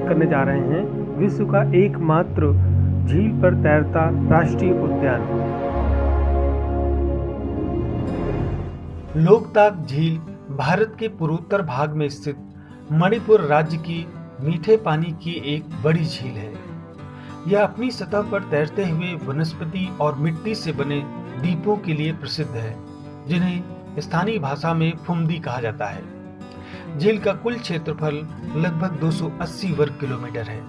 करने जा रहे हैं विश्व का एकमात्र झील पर तैरता राष्ट्रीय उद्यान। लोकताक झील भारत के पूर्वोत्तर भाग में स्थित मणिपुर राज्य की मीठे पानी की एक बड़ी झील है। यह अपनी सतह पर तैरते हुए वनस्पति और मिट्टी से बने द्वीपों के लिए प्रसिद्ध है, जिन्हें स्थानीय भाषा में फुमदी कहा जाता है। झील का कुल क्षेत्रफल लगभग 280 वर्ग किलोमीटर है।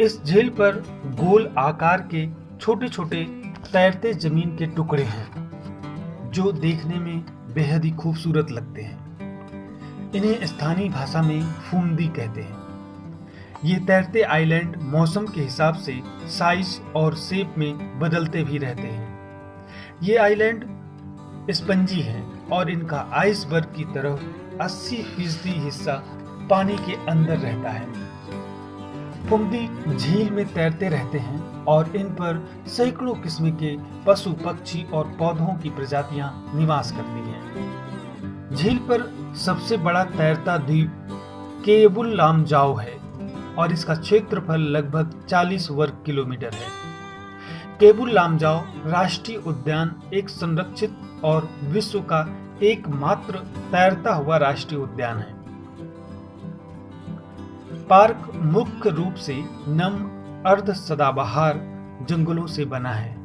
इस झील पर गोल आकार के छोटे छोटे तैरते जमीन के टुकड़े हैं, जो देखने में बेहद ही खूबसूरत लगते हैं। इन्हें स्थानीय भाषा में फुमदी कहते हैं। ये तैरते आइलैंड मौसम के हिसाब से साइज और शेप में बदलते भी रहते हैं। ये आइलैंड स्पंजी हैं और इनका आइसबर्ग की तरह 80% हिस्सा पानी के अंदर रहता है। फुमदी झील में तैरते रहते हैं और इन पर सैकड़ों किस्म के पशु, पक्षी और पौधों की प्रजातियां निवास करती हैं। झील पर सबसे बड़ा तैरता द्वीप केबुल लामजाओ है और इसका क्षेत्रफल लगभग 40 वर्ग किलोमीटर है। केबुल लामजाओ राष्ट्रीय उद्यान एक संरक्षित और विश्व का एकमात्र तैरता हुआ राष्ट्रीय उद्यान है। पार्क मुख्य रूप से नम अर्ध सदाबहार जंगलों से बना है।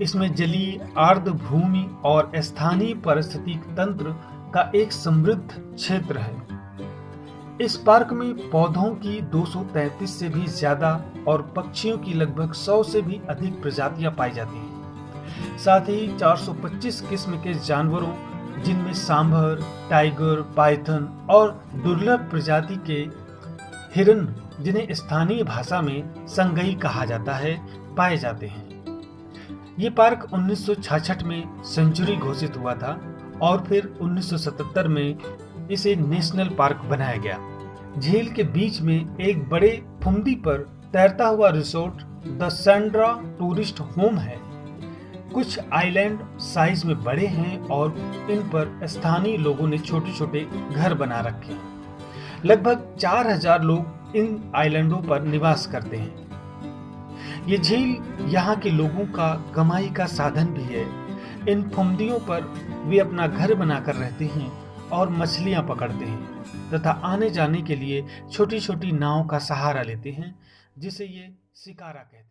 इसमें जलीय आर्द्रभूमि और स्थानीय पारिस्थितिक तंत्र का एक समृद्ध क्षेत्र है। इस पार्क में पौधों की 233 से भी ज्यादा और पक्षियों की लगभग 100 से भी अधिक प्रजातियां पाई जाती हैं। साथ ही 425 किस्म के जानवरों, जिनमें सांभर, टाइगर, पाइथन और दुर्लभ प्रजाति के हिरन, जिन्हें स्थानीय भाषा में संगई कहा जाता है, पाए जाते हैं। ये पार्क 1966 में सेंचुरी घोषित हुआ था और फिर 1977 में इसे नेशनल पार्क बनाया गया। झील के बीच में एक बड़े फुमदी पर तैरता हुआ resort the Sandra tourist home है। कुछ आइलैंड साइज में बड़े हैं और इन पर स्थानीय लोगों ने छोटे छोटे घर बना रखे हैं। लगभग 4000 लोग इन आइलैंडों पर निवास करते हैं। ये झील यहाँ के लोगों का कमाई का साधन भी है। इन फुमदियों पर वे अपना घर बनाकर रहते हैं और मछलियां पकड़ते हैं तथा आने जाने के लिए छोटी छोटी नाव का सहारा लेते हैं, जिसे ये शिकारा कहते हैं।